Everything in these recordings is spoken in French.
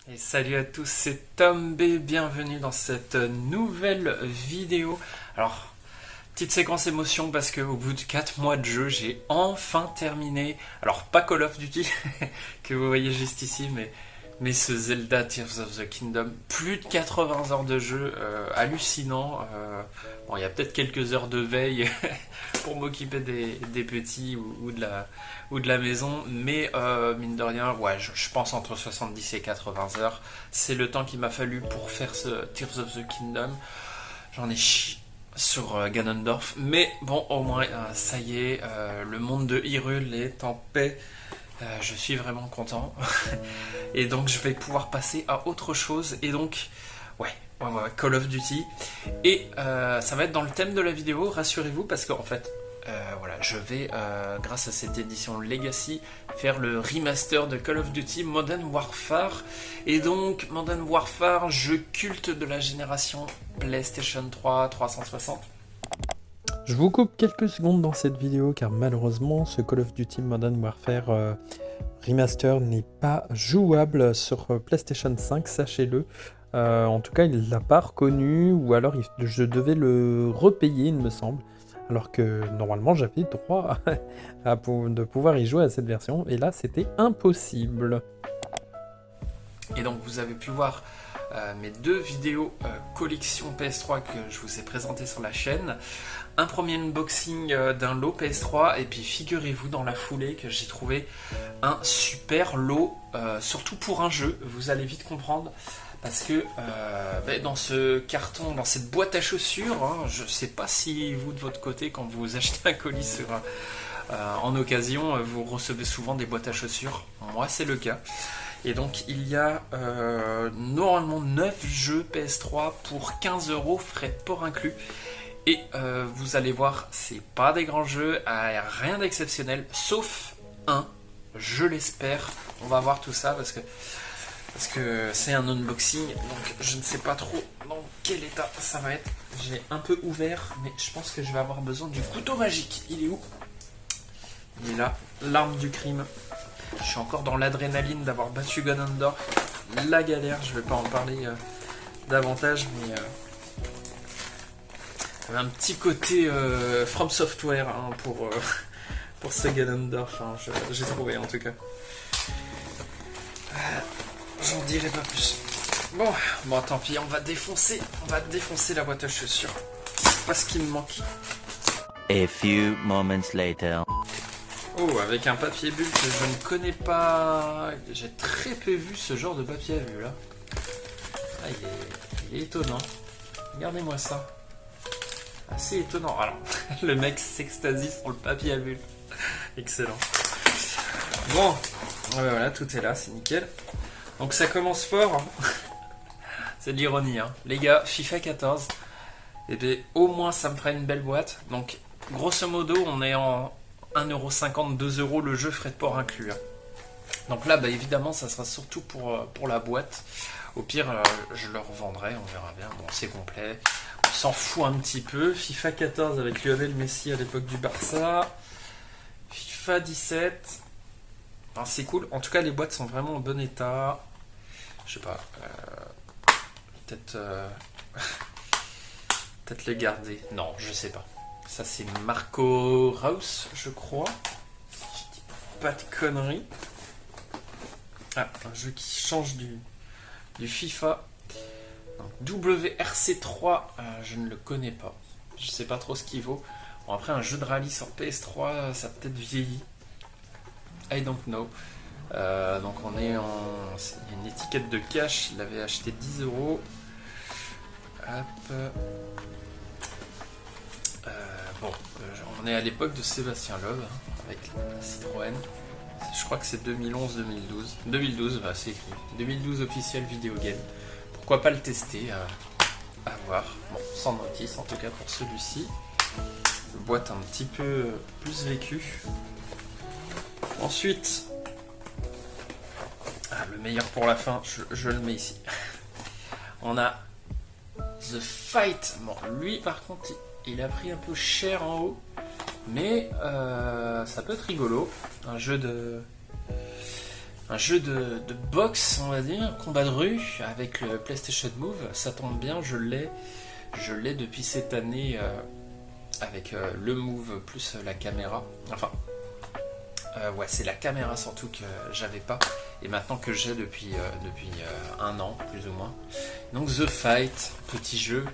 Et salut à tous, c'est Tom B, bienvenue dans cette nouvelle vidéo. Alors, petite séquence émotion parce qu'au bout de 4 mois de jeu, j'ai enfin terminé, alors pas Call of Duty, que vous voyez juste ici, mais ce Zelda Tears of the Kingdom, plus de 80 heures de jeu, hallucinant. Bon, il y a peut-être quelques heures de veille pour m'occuper des petits ou de la maison, mais mine de rien, ouais, je pense entre 70 et 80 heures. C'est le temps qu'il m'a fallu pour faire ce Tears of the Kingdom. J'en ai chié sur Ganondorf, mais bon, au moins, ça y est, le monde de Hyrule est en paix. Je suis vraiment content. Et donc, je vais pouvoir passer à autre chose. Et donc, ouais, Call of Duty. Et ça va être dans le thème de la vidéo, rassurez-vous, parce qu'en fait, voilà, je vais, grâce à cette édition Legacy, faire le remaster de Call of Duty Modern Warfare. Et donc, Modern Warfare, jeu culte de la génération PlayStation 3 360. Je vous coupe quelques secondes dans cette vidéo car malheureusement ce Call of Duty Modern Warfare Remaster n'est pas jouable sur PlayStation 5, sachez-le. En tout cas, il l'a pas reconnu ou alors je devais le repayer, il me semble. Alors que normalement j'avais droit de pouvoir y jouer à cette version et là c'était impossible. Et donc vous avez pu voir mes deux vidéos collection PS3 que je vous ai présentées sur la chaîne. Un premier unboxing d'un lot PS3 et puis figurez-vous dans la foulée que j'ai trouvé un super lot, surtout pour un jeu, vous allez vite comprendre. Parce que dans ce carton, dans cette boîte à chaussures, hein, je ne sais pas si vous de votre côté, quand vous achetez un colis en occasion, vous recevez souvent des boîtes à chaussures. Moi c'est le cas. Et donc il y a normalement 9 jeux PS3 pour 15 €, frais de port inclus. Et vous allez voir, c'est pas des grands jeux, rien d'exceptionnel, sauf un, je l'espère. On va voir tout ça parce que c'est un unboxing, donc je ne sais pas trop dans quel état ça va être. J'ai un peu ouvert, mais je pense que je vais avoir besoin du couteau magique. Il est où? Il est là, l'arme du crime. Je suis encore dans l'adrénaline d'avoir battu Ganondorf. La galère, je vais pas en parler davantage, mais un petit côté From Software hein, pour ce Ganondorf, hein, j'ai trouvé en tout cas. J'en dirai pas plus. Bon, tant pis, on va défoncer la boîte à chaussures. C'est pas ce qui me manque. A few moments later. Oh, avec un papier bulle que je ne connais pas. J'ai très peu vu ce genre de papier à vue là. Ah, il est étonnant. Regardez-moi ça. Assez étonnant. Alors, le mec s'extasie sur le papier à bulle. Excellent. Bon, voilà, tout est là, c'est nickel. Donc ça commence fort. C'est de l'ironie, hein. Les gars, FIFA 14. Et bien, au moins, ça me fera une belle boîte. Donc, grosso modo, on est en 1,50€, 2€ le jeu, frais de port inclus. Hein. Donc là, bah, évidemment, ça sera surtout pour la boîte. Au pire, je le revendrai, on verra bien. Bon, c'est complet. On s'en fout un petit peu. FIFA 14 avec Lionel Messi à l'époque du Barça. FIFA 17. Alors, c'est cool. En tout cas, les boîtes sont vraiment en bon état. Je sais pas. Peut-être peut-être les garder. Non, je sais pas. Ça, c'est Marco Reus, je crois. Si je dis pas de conneries. Ah, un jeu qui change du FIFA. Donc, WRC3, je ne le connais pas. Je sais pas trop ce qu'il vaut. Bon, après, un jeu de rallye sur PS3, ça a peut-être vieilli. I don't know. Donc on est en... Il y a une étiquette de cash, il avait acheté 10€. Hop. On est à l'époque de Sébastien Loeb, hein, avec la Citroën. Je crois que c'est 2011-2012. 2012, bah, c'est écrit. 2012 officiel vidéo game. Pourquoi pas le tester, à voir. Bon, sans notice en tout cas pour celui-ci. Boîte un petit peu plus vécue. Ensuite, le meilleur pour la fin, je le mets ici. On a The Fight. Bon, lui par contre, il a pris un peu cher en haut, mais ça peut être rigolo. Un un jeu de boxe, on va dire, combat de rue avec le PlayStation Move. Ça tombe bien, je l'ai depuis cette année avec le Move plus la caméra. Enfin, ouais, c'est la caméra surtout que j'avais pas et maintenant que j'ai depuis un an plus ou moins. Donc The Fight, petit jeu.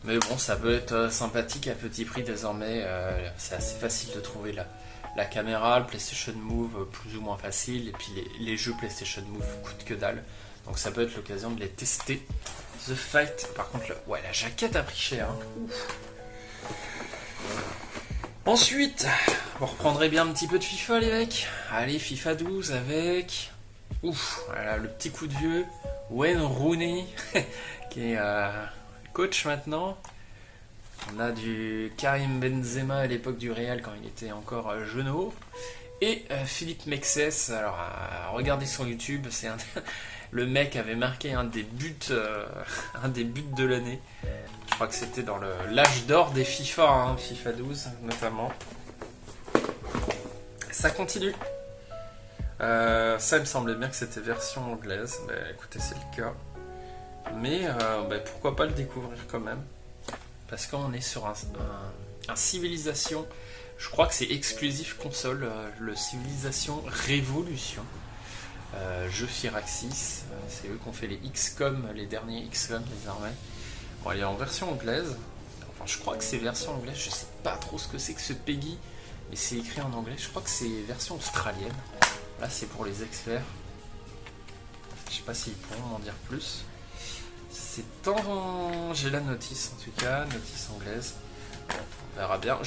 Mais bon, ça peut être sympathique à petit prix désormais. C'est assez facile de trouver la caméra, le PlayStation Move plus ou moins facile. Et puis les jeux PlayStation Move coûtent que dalle. Donc ça peut être l'occasion de les tester. The Fight, par contre, ouais, la jaquette a pris cher. Hein. Ensuite, vous reprendrez bien un petit peu de FIFA les mecs. Allez, FIFA 12 avec... Ouf, voilà, le petit coup de vieux. Wayne Rooney, qui est... coach maintenant. On a du Karim Benzema à l'époque du Real quand il était encore jeuneau. Et Philippe Mexes, alors regardez sur YouTube, c'est le mec avait marqué un des buts de l'année. Je crois que c'était dans l'âge d'or des FIFA, hein, FIFA 12 notamment. Ça continue. Ça il me semblait bien que c'était version anglaise. Bah, écoutez, c'est le cas. Mais pourquoi pas le découvrir quand même, parce qu'on est sur un Civilization, je crois que c'est exclusif console, le Civilization Révolution, jeu Firaxis, c'est eux qui ont fait les XCOM, les derniers XCOM désormais. Bon, il est en version anglaise, enfin je crois que c'est version anglaise, je sais pas trop ce que c'est que ce PEGI, mais c'est écrit en anglais, je crois que c'est version australienne. Là c'est pour les experts, je sais pas s'ils pourront m'en dire plus. C'est en... J'ai la notice en tout cas, notice anglaise. On verra bien,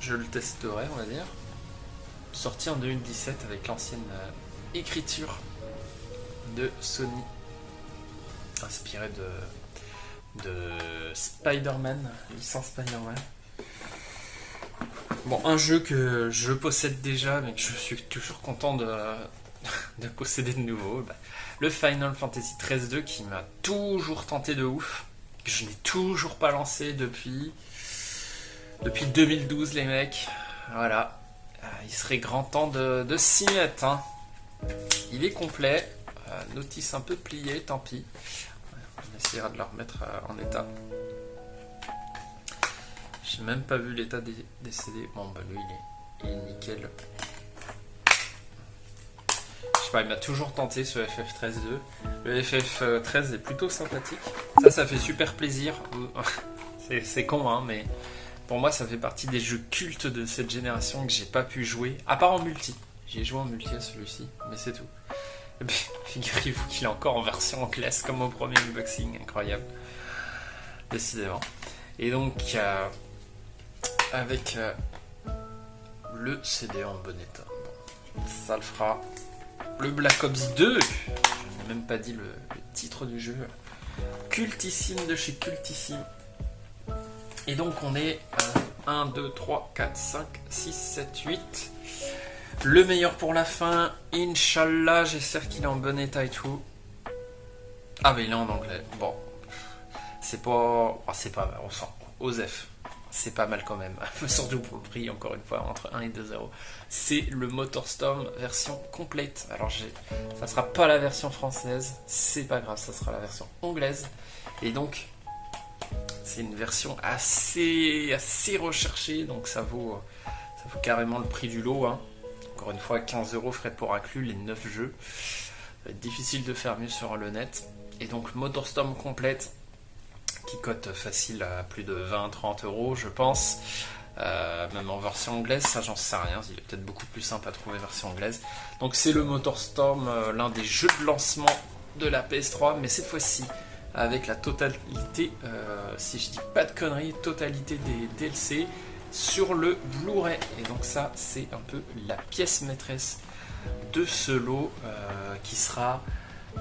je le testerai on va dire. Sorti en 2017 avec l'ancienne écriture de Sony. Inspiré de Spider-Man, licence Spider-Man. Bon, un jeu que je possède déjà mais que je suis toujours content de posséder de nouveau. Le Final Fantasy XIII-2 qui m'a toujours tenté de ouf, que je n'ai toujours pas lancé depuis 2012 les mecs. Voilà, il serait grand temps de s'y mettre. Hein. Il est complet, notice un peu pliée, tant pis. On essaiera de la remettre en état. J'ai même pas vu l'état des CD. Bon bah lui il est nickel. Je sais pas, il m'a toujours tenté ce FF13-2. Le FF13 est plutôt sympathique. Ça fait super plaisir. C'est con, hein, mais pour moi, ça fait partie des jeux cultes de cette génération que j'ai pas pu jouer, à part en multi. J'ai joué en multi à celui-ci, mais c'est tout. Et puis, figurez-vous qu'il est encore en version anglaise, comme au premier unboxing. Incroyable. Décidément. Et donc, avec le CD en bon état. Bon, ça le fera. Le Black Ops 2, je n'ai même pas dit le titre du jeu, cultissime de chez Cultissime. Et donc on est à 1, 2, 3, 4, 5, 6, 7, 8. Le meilleur pour la fin, Inch'Allah, j'espère qu'il est en bon état et tout. Ah mais il est en anglais, bon. C'est pas... on sent, Osef. C'est pas mal quand même, surtout pour le prix, encore une fois, entre 1 et 2 euros. C'est le MotorStorm version complète. Alors ça sera pas la version française, c'est pas grave, ça sera la version anglaise. Et donc, c'est une version assez recherchée, donc ça vaut carrément le prix du lot. Hein. Encore une fois, 15 euros frais de port inclus, les 9 jeux. Ça va être difficile de faire mieux sur le net. Et donc, MotorStorm complète, qui cote facile à plus de 20-30 euros je pense, même en version anglaise, ça j'en sais rien, il est peut-être beaucoup plus simple à trouver version anglaise. Donc c'est le MotorStorm, l'un des jeux de lancement de la PS3, mais cette fois-ci avec la totalité, si je dis pas de conneries, totalité des DLC sur le Blu-ray. Et donc ça c'est un peu la pièce maîtresse de ce lot, qui sera,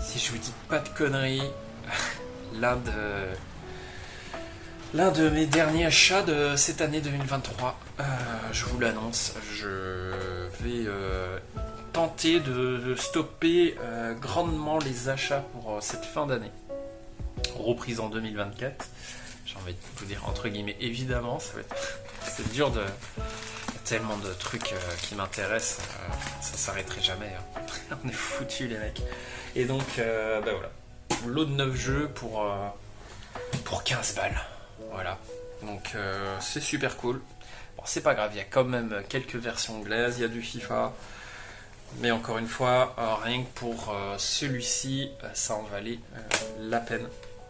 si je vous dis pas de conneries, l'un de mes derniers achats de cette année 2023, je vous l'annonce, je vais tenter de stopper grandement les achats pour cette fin d'année, reprise en 2024, j'ai envie de vous dire entre guillemets évidemment, c'est dur de tellement de trucs qui m'intéressent, ça s'arrêterait jamais. Hein. On est foutus les mecs. Et donc, bah voilà. Lot de 9 jeux pour 15 balles. Voilà. Donc c'est super cool. Bon, c'est pas grave, il y a quand même quelques versions anglaises, il y a du FIFA. Mais encore une fois, rien que pour celui-ci, ça en valait la peine.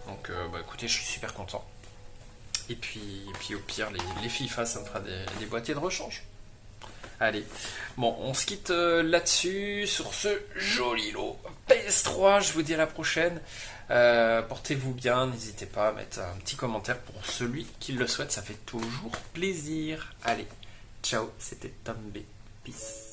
Donc bah, écoutez, je suis super content. Et puis au pire, les FIFA, ça me fera des boîtiers de rechange. Allez, bon, on se quitte là-dessus, sur ce joli lot PS3. Je vous dis à la prochaine. Portez-vous bien, n'hésitez pas à mettre un petit commentaire pour celui qui le souhaite, ça fait toujours plaisir. Allez, ciao, c'était Tom B. Peace.